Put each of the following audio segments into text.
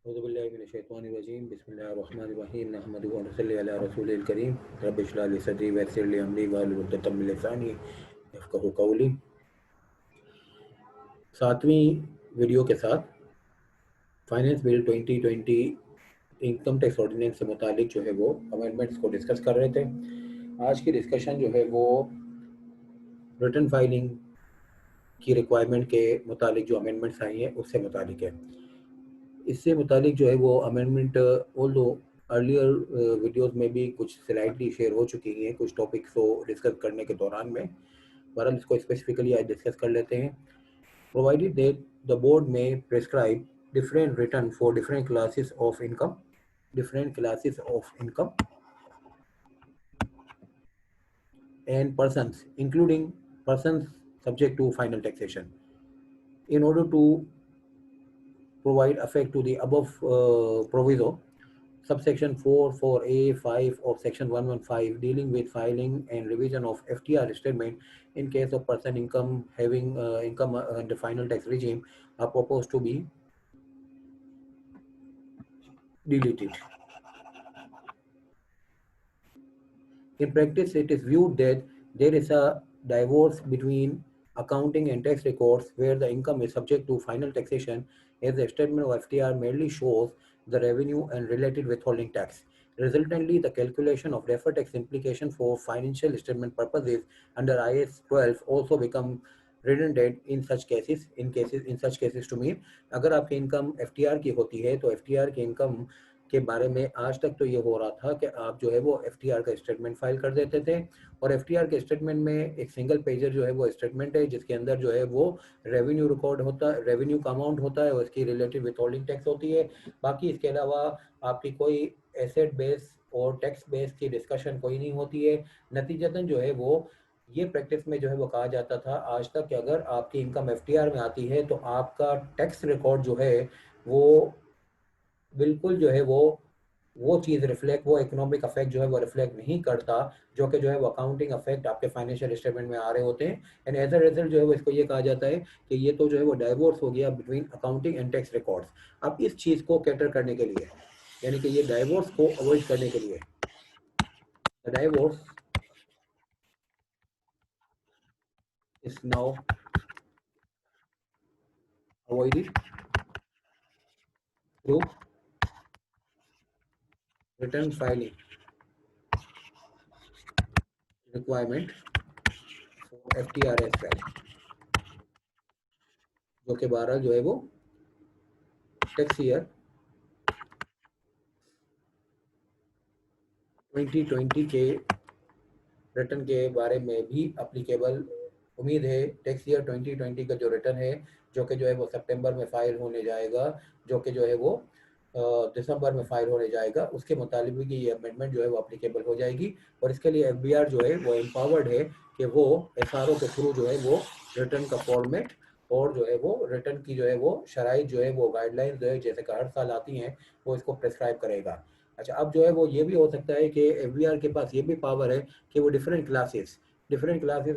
औज़ुबिल्लाहिमिनश्शैतानिर्रजीम बिस्मिल्लाहिर्रहमानिर्रहीम नहमदुहु व नसल्ली अला रसूलिल करीम रब्बि इश्रह ली सदरी वयस्सिर ली अमरी वहलुल उक़दतम मिन लिसानी यफ़क़हू क़ौली। सातवीं वीडियो के साथ finance bill 2020 income tax ordinance से मुतालिक जो है वो अमेंडमेंट्स को डिस्कस कर रहे थे। आज की डिस्कशन जो है वो रिटर्न फाइलिंग की रिक्वायरमेंट के मुतालिक जो अमेंडमेंट्स आई हैं उससे मुतालिक है। इससे मुतालिक जो है वो अमेंडमेंट ऑल्दो अर्लियर वीडियोस में भी कुछ स्लाइडली शेयर हो चुकी हैं कुछ टॉपिक्स को डिस्कस करने के दौरान में, बहरहाल इसको स्पेसिफिकली आज डिस्कस कर लेते हैं। प्रोवाइडेड दैट द बोर्ड में prescribe different return for different classes of income and persons, including persons subject to final taxation. In order to provide effect to the above proviso, subsection 4(4)(a)(5) of section 115 dealing with filing and revision of FTR statement in case of person income having income under final tax regime are proposed to be deleted. In practice, it is viewed that there is a divorce between accounting and tax records where the income is subject to final taxation, as the statement of FTR merely shows the revenue and related withholding tax. Resultantly, the calculation of deferred tax implication for financial statement purposes under IAS 12 also become redundant in such cases. In such cases to mean, अगर आपकी income FTR की होती है तो FTR की income के बारे में आज तक तो ये हो रहा था कि आप जो है वो FTR का स्टेटमेंट फाइल कर देते थे और FTR के स्टेटमेंट में एक सिंगल पेजर जो है वो स्टेटमेंट है जिसके अंदर जो है वो रेवेन्यू रिकॉर्ड होता है, रेवेन्यू का अमाउंट होता है और इसकी रिलेटेड विथहोल्डिंग टैक्स होती है। बाकी इसके अलावा आपकी कोई एसेट बेस और टैक्स बेस की डिस्कशन कोई नहीं होती है। नतीजतन जो है वो ये प्रैक्टिस में जो है वो कहा जाता था आज तक कि अगर आपकी इनकम FTR में आती है तो आपका टैक्स रिकॉर्ड जो है वो बिल्कुल जो है वो चीज़ रिफ्लेक्ट, वो इकोनॉमिक अफेक्ट जो है वो रिफ्लेक्ट नहीं करता जो कि जो है वो अकाउंटिंग अफेक्ट आपके फाइनेंशियल स्टेटमेंट में आ रहे होते हैं। एंड एज अ रिजल्ट जो है वो इसको ये कहा जाता है कि ये तो जो है वो डाइवोर्स हो गया between accounting and tax records. अब इस चीज़ को कैटर करने के लिए, यानी कि ये डाइवोर्स को अवॉइड करने के लिए, divorce is now avoided through return filing requirement for FTR as well, जो कि 12 जो है वो टैक्स ईयर 2020 के रिटर्न के बारे में भी अप्लीकेबल उम्मीद है। टैक्स ईयर 2020 का जो रिटर्न है जो कि जो है वो सितंबर में फाइल होने जाएगा, जो कि जो है वो दिसंबर में फाइल होने जाएगा, उसके मुताबिक ये अमेंडमेंट जो है वो अप्लीकेबल हो जाएगी और इसके लिए FBR जो है वो एम्पावर्ड है कि वो SRO के थ्रू जो है वो रिटर्न का फॉर्मेट और जो है वो रिटर्न की जो है वो शराइत जो है वो गाइडलाइंस जो है जैसे कि हर साल आती हैं वो इसको प्रेस्क्राइब करेगा। अच्छा, अब जो है वो ये भी हो सकता है कि FBR के पास ये भी पावर है कि वो डिफरेंट क्लासेस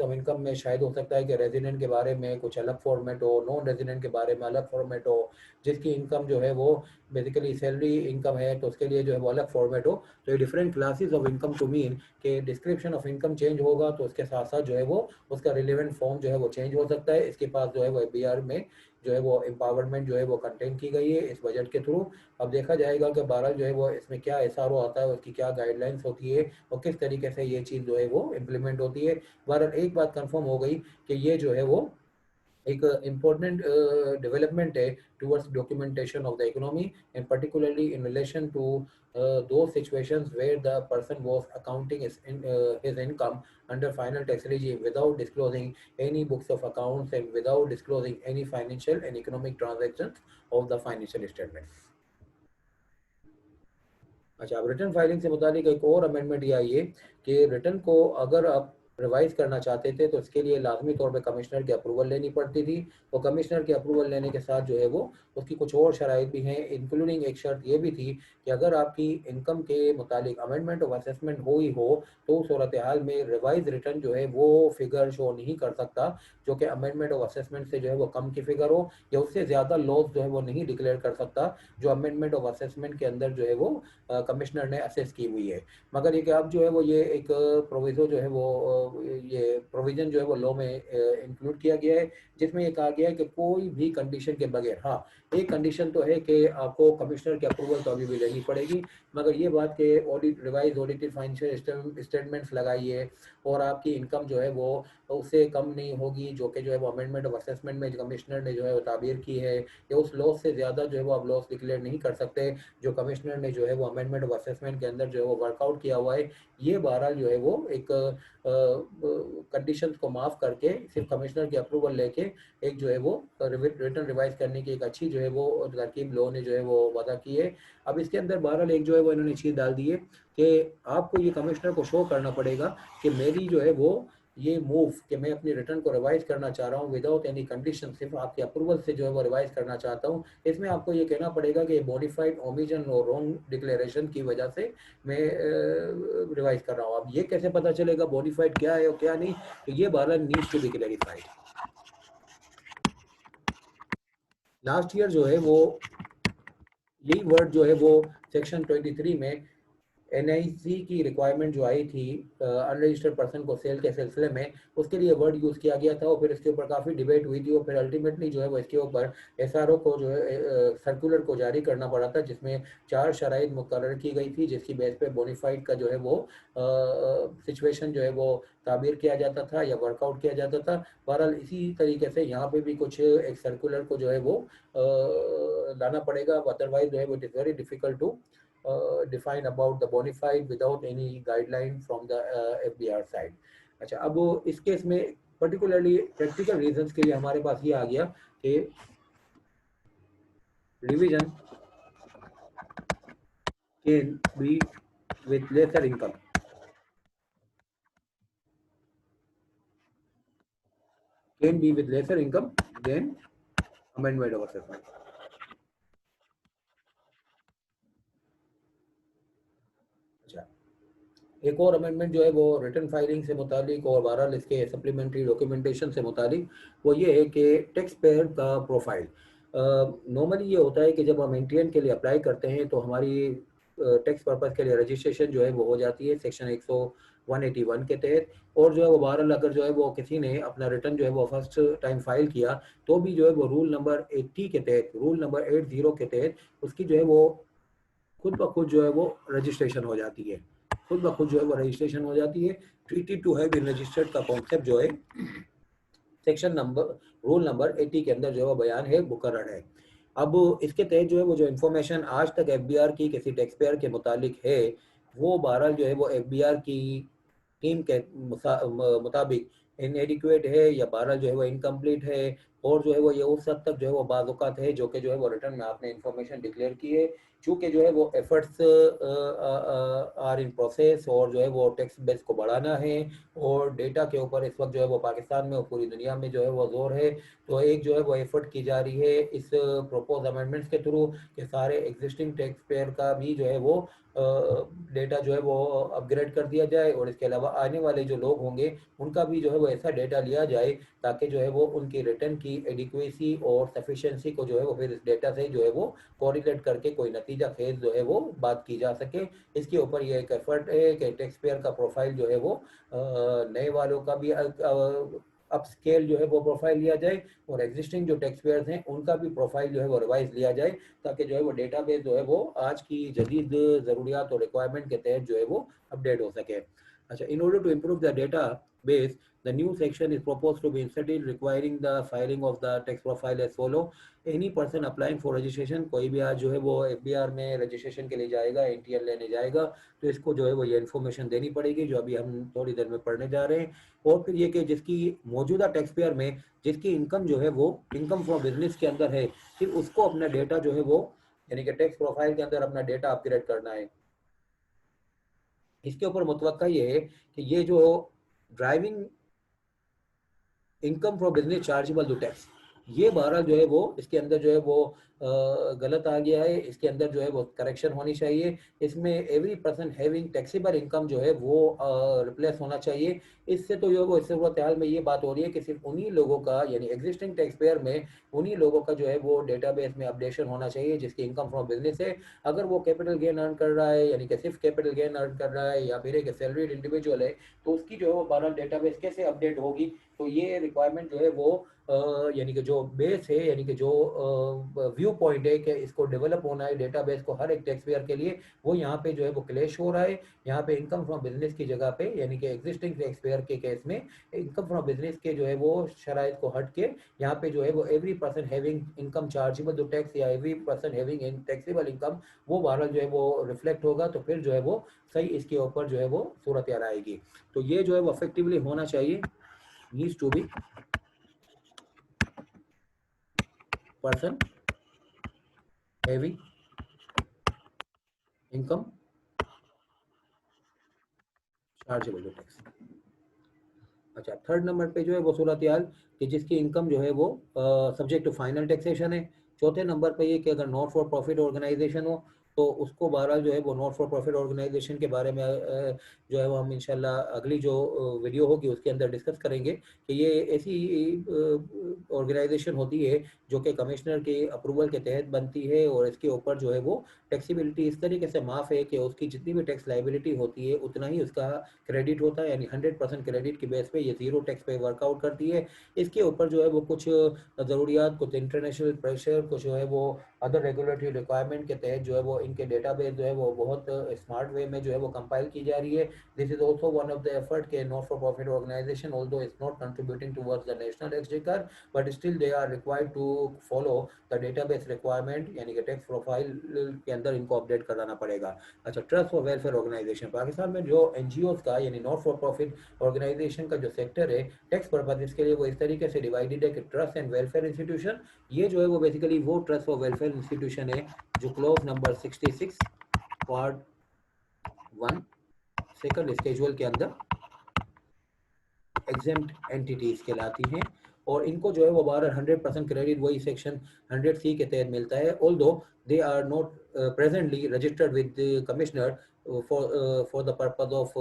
ऑफ इनकम में शायद हो सकता है कि रेजिडेंट के बारे में कुछ अलग फॉर्मेट हो, नॉन रेजिडेंट के बारे में अलग फॉर्मेट हो, जिसकी इनकम जो है वो बेसिकली सैलरी इनकम है तो उसके लिए जो है वो अलग फॉर्मेट हो। तो ये different classes of income to mean कि डिस्क्रिप्शन ऑफ इनकम चेंज होगा तो उसके साथ साथ जो है वो उसका रिलेवेंट फॉर्म जो है वो चेंज हो सकता है। इसके पास जो है वो FBR में जो है वो एम्पावरमेंट जो है वो कंटेन की गई है इस बजट के थ्रू। अब देखा जाएगा कि बहरहाल जो है वो इसमें क्या SRO आता है, उसकी क्या गाइडलाइंस होती है और किस तरीके से ये चीज़ जो है वो इम्प्लीमेंट होती है। बहरहाल एक बात कंफर्म हो गई कि ये जो है वो एक इम्पोर्टेंट डेवलपमेंट है towards documentation of the economy and particularly in relation to those situations where the person was accounting his income under final tax regime without disclosing any books of accounts and without disclosing any financial and economic transactions of the financial statements. अच्छा, अब return filing से मुतालिक एक और amendment ये आई है कि return को अगर आप रिवाइज करना चाहते थे तो इसके लिए लाजमी तौर पे कमिश्नर की अप्रूवल लेनी पड़ती थी। और कमिश्नर की अप्रूवल लेने के साथ जो है वो उसकी कुछ और शराइत भी हैं, इंक्लूडिंग एक शर्त ये भी थी कि अगर आपकी इनकम के मुतालिक अमेंडमेंट ऑफ असेसमेंट हो ही हो तो सूरत हाल में रिवाइज रिटर्न जो है वो फिगर शो नहीं कर सकता जो कि अमेंडमेंट ऑफ असेसमेंट से जो है वो कम की फिगर हो, या उससे ज़्यादा लॉस जो है वो नहीं डिक्लेयर कर सकता जो अमेंडमेंट ऑफ असेसमेंट के अंदर जो है वो कमिश्नर ने असेस की हुई है। मगर ये कि अब जो है वो ये एक प्रोविजो जो है वो ये प्रोविजन जो है वो लॉ में इंक्लूड किया गया है, जिसमें ये कहा गया है कि कोई भी कंडीशन के बगैर, हाँ एक कंडीशन तो है कि आपको कमिश्नर की अप्रूवल तो अभी भी लेनी पड़ेगी, मगर ये बात कि audit revise audited financial statements लगाइए और आपकी इनकम जो है वो उससे कम नहीं होगी जो कि जो है वो अमेंडमेंट ऑफ असेसमेंट में कमिश्नर ने जो है वो ताबीर की है, या उस लॉस से ज़्यादा जो है वो आप लॉस डिक्लेयर नहीं कर सकते जो कमिश्नर ने जो है वो अमेंडमेंट ऑफ असेसमेंट के अंदर जो है वो वर्कआउट किया हुआ है। ये बहरहाल जो है वो एक कंडीशंस को माफ़ करके सिर्फ कमिश्नर की अप्रूवल लेके एक जो है वो रिटर्न रिवाइज करने की एक अच्छी जो है वो तरकीब लॉ ने जो है वो वादा की है। अब इसके अंदर बहरहाल एक जो है वो इन्होंने चीज़ डाल दी है कि आपको ये कमिश्नर को शो करना पड़ेगा कि मेरी जो है वो ये मूव कि मैं अपनी रिटर्न को रिवाइज करना चाह रहा हूँ विदाउट एनी कंडीशन, सिर्फ आपके अप्रूवल से जो है वो रिवाइज करना चाहता हूँ, इसमें आपको ये कहना पड़ेगा कि बोनीफाइड ओमिशन और रॉन्ग डिक्लेरेशन की वजह से मैं रिवाइज कर रहा हूँ। अब ये कैसे पता चलेगा बोनीफाइड क्या है और क्या नहीं, तो ये बहरहाल needs to be clarified. Last year जो है वो यही वर्ड जो है वो सेक्शन 23 में एनआईसी की रिक्वायरमेंट जो आई थी अनरजिस्टर्ड पर्सन को सेल के सिलसिले में, उसके लिए वर्ड यूज़ किया गया था और फिर इसके ऊपर काफ़ी डिबेट हुई थी और फिर अल्टीमेटली जो है वो इसके ऊपर एसआरओ को जो है सर्कुलर को जारी करना पड़ा था जिसमें 4 शराइत मुकर्रर की गई थी जिसकी बेस पे बोनीफाइड का जो है वो सिचुएशन जो है वो ताबीर किया जाता था या वर्कआउट किया जाता था। बहरहाल इसी तरीके से यहाँ पे भी कुछ एक सर्कुलर को जो है वो लाना पड़ेगा, अदरवाइज जो है वो it is very difficult to define about the bona fide without any guideline from the FBR side। अच्छा, अब इस केस में पर्टिकुलरली प्रैक्टिकल रीजंस के लिए हमारे पास ये आ गया कि revision can be with lesser income can be with lesser income than amendment of assessment। अच्छा, एक और अमेंडमेंट जो है वो रिटर्न फाइलिंग से मुतालिक और बहरहाल इसके सप्लीमेंट्री डॉक्यूमेंटेशन से मुतालिक वो ये है कि टैक्स पेयर का प्रोफाइल। नॉर्मली ये होता है कि जब हम एनटीएन के लिए अप्लाई करते हैं तो हमारी टैक्स पर्पज़ के लिए रजिस्ट्रेशन जो है वो हो जाती है सेक्शन 181 के तहत, और जो है वो बहरहाल अगर जो है वो किसी ने अपना रिटर्न जो है वो फर्स्ट टाइम फाइल किया तो भी जो है वो रूल नंबर 80 के तहत, रूल नंबर 80 के तहत उसकी जो है वो खुद ब खुद जो है वो रजिस्ट्रेशन हो जाती है, खुद ब खुद जो है वो रजिस्ट्रेशन हो जाती है। Treated to have been registered का कॉन्सेप्ट जो है सेक्शन नंबर रूल नंबर 80 के अंदर जो है वो बयान है, मुकर्रर है। अब इसके तहत जो है वो जो इन्फॉर्मेशन आज तक एफबीआर की किसी टैक्स पेयर के मुतालिक है वो बहरहाल जो है वो एफबीआर की टीम के मुताबिक इनएडिक्वेट है या बहरहाल जो है वो इनकम्प्लीट है, और जो है वो ये उस हद तक जो है वो बाज़ है जो कि जो है वो रिटर्न में आपने इन्फॉर्मेशन डिक्लेयर की है, चूँकि जो है वो एफर्ट्स आर इन प्रोसेस और जो है वो टैक्स बेस को बढ़ाना है और डेटा के ऊपर इस वक्त जो है वो पाकिस्तान में और पूरी दुनिया में जो है वो जोर है। तो एक जो है वो एफर्ट की जा रही है इस प्रोपोज अमेंडमेंट्स के थ्रू कि सारे एग्जिस्टिंग टैक्स पेयर का भी जो है वो डेटा जो है वो अपग्रेड कर दिया जाए और इसके अलावा आने वाले जो लोग होंगे उनका भी जो है वो ऐसा डेटा लिया जाए ताकि जो है वो उनकी रिटर्न की एडिक्वेसी और सफिशेंसी को जो है वो फिर इस डेटा से जो है वो कोरिलेट करके कोई नतीजा खेज जो है वो बात की जा सके। इसके ऊपर ये एक एफर्ट है कि टैक्स पेयर का प्रोफाइल जो है वो नए वालों का भी अप स्केल जो है वो प्रोफाइल लिया जाए और एग्जिस्टिंग जो टैक्स पेयर्स हैं उनका भी प्रोफाइल जो है वो रिवाइज लिया जाए ताकि जो है वो डेटाबेस जो है वो आज की जदीद ज़रूरियात और रिक्वायरमेंट के तहत जो है वो अपडेट हो सके। अच्छा, in order to improve the database, the new section is proposed to be inserted requiring the filing of the tax profile as follow। Any person applying for registration, कोई भी आज जो है वो एफबीआर में रजिस्ट्रेशन के लिए जाएगा, एनटीएल लेने जाएगा तो इसको जो है वो ये इन्फॉर्मेशन देनी पड़ेगी जो अभी हम थोड़ी देर में पढ़ने जा रहे हैं। और फिर ये कि जिसकी मौजूदा टैक्स पेयर में जिसकी इनकम जो है वो इनकम फ्रॉम बिजनेस के अंदर है, फिर उसको अपना डेटा जो है वो यानी कि टैक्स प्रोफाइल के अंदर अपना डेटा अपग्रेड करना है। इसके ऊपर मुतवक्का ये है कि ये जो driving income from business chargeable to tax, ये 12 जो है वो इसके अंदर जो है वो गलत आ गया है, इसके अंदर जो है वो करेक्शन होनी चाहिए। इसमें every person having taxable income जो है वो रिप्लेस होना चाहिए। इससे तो जो है वो इस सूरत हाल में ये बात हो रही है कि सिर्फ उन्हीं लोगों का यानी एग्जिस्टिंग टैक्स पेयर में उन्हीं लोगों का जो है वो डेटाबेस में अपडेशन होना चाहिए जिसकी इनकम फ्रॉम बिजनेस है। अगर वो कैपिटल गेन अर्न कर रहा है यानी कि सिर्फ कैपिटल गेन अर्न कर रहा है या फिर एक सैलरीड इंडिविजुअल है तो उसकी जो है वो 12 डेटाबेस कैसे अपडेट होगी। तो ये रिक्वायरमेंट जो है वो यानी कि जो बेस है यानी कि जो व्यू पॉइंट है कि इसको डेवलप होना है डेटाबेस को हर एक टैक्स पेयर के लिए, वो यहाँ पे जो है वो क्लैश हो रहा है। यहाँ पे इनकम फ्रॉम बिजनेस की जगह पे यानी कि एग्जिस्टिंग टैक्स पेयर के केस में इनकम फ्रॉम बिजनेस के जो है वो शराइत को हट के यहाँ पे जो है वो every person having income chargeable to tax या every person having taxable income वो 12 जो है वो रिफ्लेक्ट होगा। तो फिर जो है वो सही इसके ऊपर जो है वो सूरत यार आएगी। तो ये जो है वो इफेक्टिवली होना चाहिए, needs to be person having income chargeable to tax. अच्छा, थर्ड नंबर पे जो है वो सूरत हाल कि जिसकी इनकम जो है वो सब्जेक्ट टू फाइनल टैक्सेशन है। चौथे नंबर पे ये कि अगर नॉट फॉर प्रॉफिट ऑर्गेनाइजेशन हो तो उसको बहरहाल जो है वो नॉट फॉर प्रॉफिट ऑर्गेनाइजेशन के बारे में जो है वो हम इंशाल्लाह अगली जो वीडियो होगी उसके अंदर डिस्कस करेंगे कि ये ऐसी ऑर्गेनाइजेशन होती है जो कि कमिश्नर के अप्रूवल के तहत बनती है और इसके ऊपर जो है वो टैक्सीबिलिटी इस तरीके से माफ़ है कि उसकी जितनी भी टैक्स लाइबिलिटी होती है उतना ही उसका क्रेडिट होता है, यानी 100% क्रेडिट की बेस पे ये जीरो टैक्स पे वर्कआउट करती है। इसके ऊपर जो है वो कुछ ज़रूरियात, कुछ इंटरनेशनल प्रेशर, कुछ जो है वो अदर रेगुलेटरी रिक्वायरमेंट के तहत जो है वो इनके डेटाबेस जो है वो बहुत स्मार्ट वे में जो है वो कंपाइल की जा रही है। This is also one of the effort के not for profit organisation although is not contributing towards the national exchequer but still they are required to follow the database requirement यानी कि टैक्स प्रोफाइल के अंदर इनको update कराना पड़ेगा। अच्छा, trust for welfare organization Pakistan में जो एनजीओज का यानी नॉट फॉर प्रॉफिट ऑर्गेनाइजेशन का जो सेक्टर है टैक्स पर्पज के लिए वो इस तरीके से डिवाइडेड है कि ट्रस्ट एंड वेलफेयर इंस्टीट्यूशन, ये जो है वो बेसिकली वो ट्रस्ट फॉर वेलफेयर इंस्टीट्यूशन है जो clause number 66 part 1 second schedule के अंदर एग्जेम्प्ट एंटिटीज कहलाती हैं और इनको जो है वो 100% क्रेडिट वही सेक्शन 100C के तहत मिलता है। Although they are not presently registered with the commissioner for the purpose of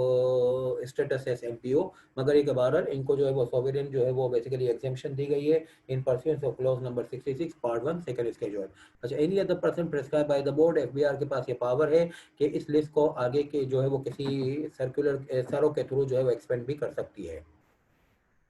status S MPO, मगर एक बार इनको जो है वो सॉवरेन जो है वो बेसिकली एग्जेम्पशन दी गई है in pursuance of clause number 66 part 1 second schedule. अच्छा, any other person prescribe by the board, FBR के पास ये पावर है कि इस लिस्ट को आगे के जो है वो किसी सर्कुलर एसआरओ के थ्रू जो है वो एक्सपेंड भी कर सकती है।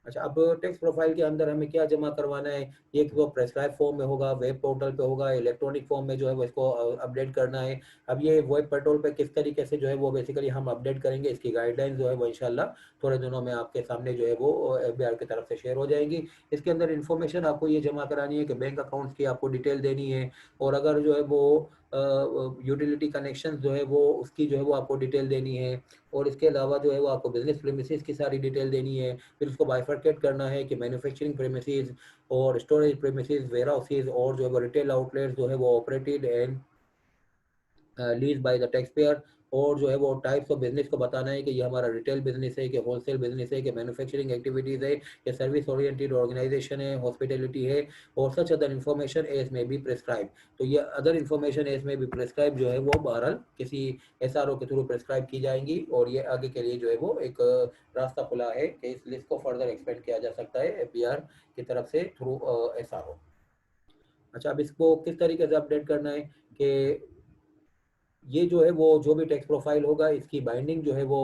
अच्छा, अब टैक्स प्रोफाइल के अंदर हमें क्या जमा करवाना है, ये तो प्रेस्क्राइब फॉर्म में होगा, वेब पोर्टल पे होगा, इलेक्ट्रॉनिक फॉर्म में जो है वो इसको अपडेट करना है। अब ये वेब पोर्टल पे किस तरीके से जो है वो बेसिकली हम अपडेट करेंगे, इसकी गाइडलाइन जो है वो इंशाल्लाह थोड़े दिनों में आपके सामने जो है वो एफबीआर की तरफ से शेयर हो जाएंगी। इसके अंदर इन्फॉर्मेशन आपको ये जमा करानी है कि बैंक अकाउंट्स की आपको डिटेल देनी है और अगर जो है वो यूटिलिटी कनेक्शन जो है वो उसकी जो है वो आपको डिटेल देनी है और इसके अलावा जो है वो आपको बिजनेस प्रीमिसेस की सारी डिटेल देनी है। फिर उसको बाइफरकेट करना है कि मैन्युफैक्चरिंग प्रीमिसेस और स्टोरेज प्रीमिसेस, वेयर हाउसेज और जो है वो रिटेल आउटलेट्स जो है वो operated and lease by the tax payer और जो है वो टाइप्स ऑफ बिजनेस को बताना है कि ये हमारा रिटेल बिजनेस है कि होलसेल बिजनेस है कि मैन्युफैक्चरिंग एक्टिविटीज़ है कि सर्विस ओरिएंटेड ऑर्गेनाइजेशन है, हॉस्पिटैलिटी है और सच अदर इन्फॉर्मेशन एज में बी प्रेस्क्राइब। तो ये अदर इन्फॉर्मेशन एज में बी प्रेस्क्राइब जो है वो बहरहाल किसी एसआरओ के थ्रू प्रेस्क्राइब की जाएंगी और ये आगे के लिए जो है वो एक रास्ता खुला है कि इस लिस्ट को फर्दर एक्सपेंड किया जा सकता है एफबीआर की तरफ से थ्रू एसआरओ। अच्छा, अब इसको किस तरीके से अपडेट करना है कि ये जो है वो जो भी टैक्स प्रोफाइल होगा इसकी बाइंडिंग जो है वो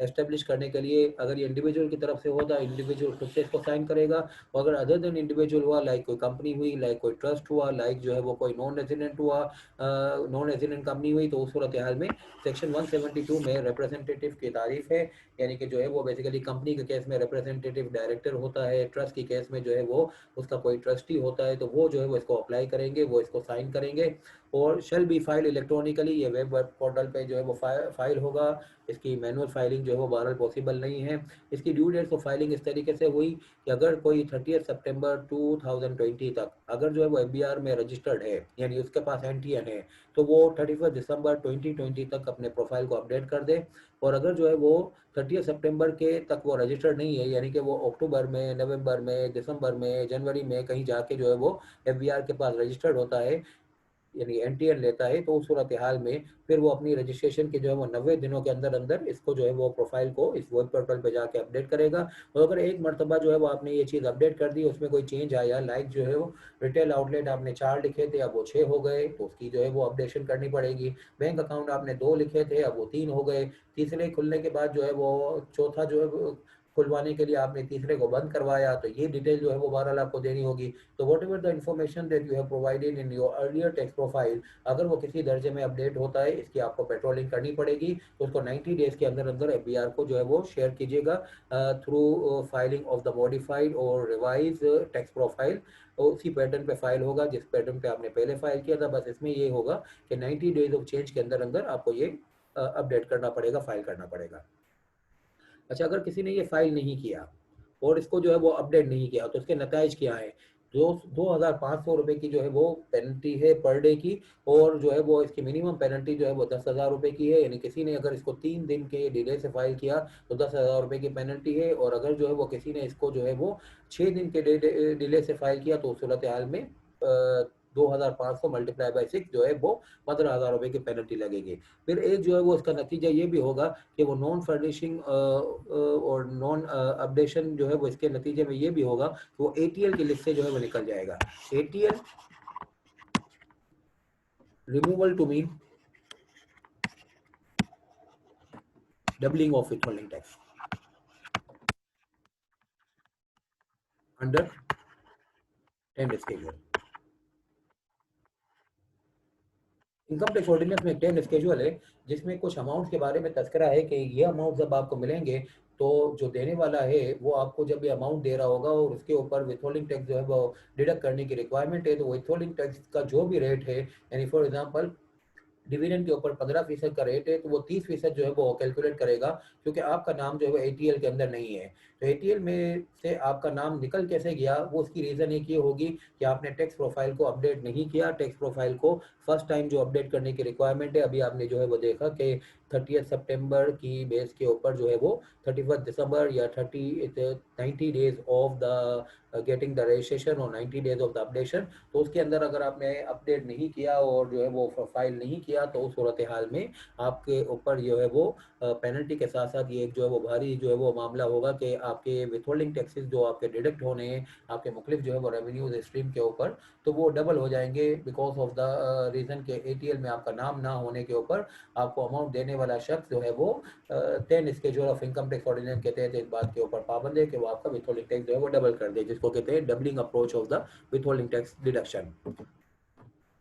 एस्टेब्लिश करने के लिए अगर ये इंडिविजुअल की तरफ से होता है इंडिविजुअल खुद से इसको साइन करेगा और अगर अदर देन इंडिविजुअल हुआ लाइक कोई कंपनी हुई, लाइक कोई ट्रस्ट हुआ, लाइक जो है वो कोई नॉन रेजिडेंट हुआ, नॉन रेजिडेंट कंपनी हुई तो उस सूरत हाल में सेक्शन 172 में रिप्रेजेंटेटिव की तारीफ है यानी कि जो है वो बेसिकली कंपनी के केस में रिप्रेजेंटेटिव डायरेक्टर होता है, ट्रस्ट की केस में जो है वो उसका कोई ट्रस्टी होता है तो वो जो है वो इसको अप्लाई करेंगे, वो इसको साइन करेंगे और शेल बी फाइल इलेक्ट्रॉनिकली, ये वेब पोर्टल पे जो है वो फाइल होगा। इसकी मैनुअल फाइलिंग जो है वो बहरहाल पॉसिबल नहीं है। इसकी ड्यू डेट ऑफ फाइलिंग इस तरीके से हुई कि अगर कोई 30 सितंबर 2020 तक अगर जो है वो एफबीआर में रजिस्टर्ड है, यानी उसके पास एनटीएन है, तो वो 31 दिसंबर 2020 तक अपने प्रोफाइल को अपडेट कर दे। और अगर जो है वो 30 सितंबर के तक वो रजिस्टर्ड नहीं है, यानी कि वो अक्टूबर में, नवंबर में, दिसंबर में, जनवरी में कहीं जाके जो है वो एफबीआर के पास रजिस्टर्ड होता है, यानी एनटीएन लेता है, तो उस सूरत हाल में फिर वो अपनी रजिस्ट्रेशन के जो है वो 90 दिनों के अंदर अंदर इसको जो है वो प्रोफाइल को इस वेब पोर्टल पे जाके अपडेट करेगा। और अगर एक मरतबा जो है वो आपने ये चीज़ अपडेट कर दी, उसमें कोई चेंज आया, लाइक जो है वो रिटेल आउटलेट आपने 4 लिखे थे, अब वो 6 हो गए, तो उसकी जो है वो अपडेशन करनी पड़ेगी। बैंक अकाउंट आपने 2 लिखे थे, अब वो 3 हो गए। तीसरे खुलने के बाद जो है वो चौथा जो है खुलवाने के लिए आपने तीसरे को बंद करवाया, तो ये डिटेल जो है वो बहरहाल आपको देनी होगी। तो what ever the information that you have provided in your earlier text profile, अगर वो किसी दर्जे में अपडेट होता है, इसकी आपको पेट्रोलिंग करनी पड़ेगी। तो उसको 90 डेज के अंदर अंदर एफबीआर को जो है वो शेयर कीजिएगा through filing of the modified और रिवाइज टेक्स्ट प्रोफाइल। तो उसी पैटर्न पे फाइल होगा जिस पैटर्न पे आपने पहले फाइल किया था, बस इसमें ये होगा कि 90 डेज ऑफ चेंज के अंदर अंदर आपको ये अपडेट करना पड़ेगा, फाइल करना पड़ेगा। अच्छा, अगर किसी ने ये फाइल नहीं किया और इसको जो है वो अपडेट नहीं किया, तो उसके नताइज क्या है? जो 2,500 रुपये की जो है वो पेनल्टी है पर डे की, और जो है वो इसकी मिनिमम पेनल्टी जो है वो 10,000 रुपये की है। यानी किसी ने अगर इसको 3 दिन के डिले से फाइल किया तो 10,000 रुपये की पेनल्टी है, और अगर जो है वो किसी ने इसको जो है वो 6 दिन के डिले से फाइल किया तो उस सूरत हाल में 2,500 मल्टीप्लाई बाई 6 जो है वो 15,000 रुपये की पेनल्टी लगेगी। फिर एक जो है वो इसका नतीजा ये भी होगा कि वो नॉन फर्निशिंग और नॉन अपडेशन जो है वो इसके नतीजे में ये भी होगा कि वो एटीएल की लिस्ट से जो है वो निकल जाएगा। ATL removal to mean doubling of withholding tax under 10 schedule. Income tax ordinance में 10 स्केड्यूल है, जिसमें कुछ अमाउंट के बारे में तस्करा है कि ये अमाउंट जब आपको मिलेंगे तो जो देने वाला है वो आपको जब ये अमाउंट दे रहा होगा और उसके ऊपर विथहोल्डिंग टैक्स जो है वो डिडक्ट करने की रिक्वायरमेंट है, तो विथहोल्डिंग टैक्स का जो भी रेट है, यानी फॉर एग्जांपल डिविडेंड के ऊपर 15% का रेट है, तो वो 30% जो है वो कैलकुलेट करेगा, क्योंकि आपका नाम जो है वो एटीएल के अंदर नहीं है। तो एटीएल में से आपका नाम निकल कैसे गया, वो उसकी रीज़न एक ये होगी कि आपने टैक्स प्रोफाइल को अपडेट नहीं किया। टैक्स प्रोफाइल को फर्स्ट टाइम जो अपडेट करने की रिक्वायरमेंट है, अभी आपने जो है वो देखा कि 30 सितंबर की बेस के ऊपर जो है वो 31 दिसंबर या 90 days of the getting the registration और 90 डेज ऑफ द अपडेशन, तो उसके अंदर अगर आपने अपडेट नहीं किया और जो है वो फाइल नहीं किया, तो उस सूरत हाल में आपके ऊपर जो है वो पेनल्टी के साथ साथ ये एक जो है वो भारी जो है वो मामला होगा कि आपके विथहोल्डिंग टैक्सेस जो आपके डिडक्ट होने हैं आपके मुख्तलिफ जो है वो रेवेन्यूज स्ट्रीम के ऊपर, तो वो डबल हो जाएंगे बिकॉज ऑफ द रीज़न के एटीएल में आपका नाम ना होने के ऊपर आपको अमाउंट देने वाला शख्स जो है वो 10 schedule of income tax ordinance के तहत इस बात के ऊपर पाबंद है कि वो आपका विथहोल्डिंग टैक्स जो है वो डबल कर दे, जिसको कहते हैं doubling approach of the withholding tax deduction.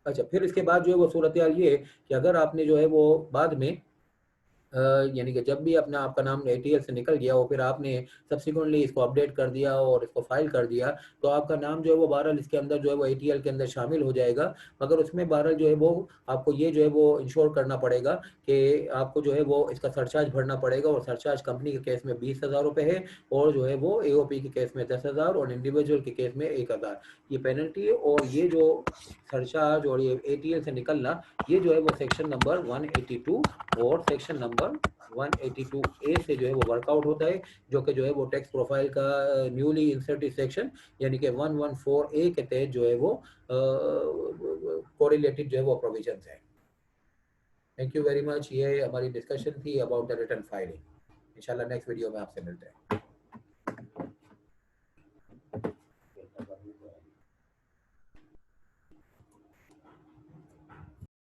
अच्छा, फिर इसके बाद जो है वो सूरत हाल ये है कि अगर आपने जो है वो बाद में यानी कि जब भी अपना आपका नाम एटीएल से निकल गया और फिर आपने सब्सिक्वेंटली इसको अपडेट कर दिया और इसको फाइल कर दिया, तो आपका नाम जो है वो बहरहाल इसके अंदर जो है वो एटीएल के अंदर शामिल हो जाएगा। मगर उसमें बहरहाल जो है वो आपको ये जो है वो इंश्योर करना पड़ेगा कि आपको जो है वो इसका सरचार्ज भरना पड़ेगा, और सरचार्ज कंपनी के केस में 20,000 रुपये है, और जो है वो एओपी के केस में 10,000 और इंडिविजुअल के केस में 1,000 ये पेनल्टी है। और ये जो सरचार्ज और ये एटीएल से निकलना, ये जो है वो सेक्शन नंबर 182 और सेक्शन नंबर 182 ए से जो है वो वर्कआउट होता है, जो कि जो है वो टैक्स प्रोफाइल का न्यूली इंसर्टेड सेक्शन यानी कि 114 ए के तहत जो है वो कोरिलेटेड जो है वो प्रोविजंस है। Thank you very much. ये हमारी डिस्कशन थी अबाउट द रिटर्न फाइलिंग। इंशाल्लाह नेक्स्ट वीडियो में आपसे मिलते हैं।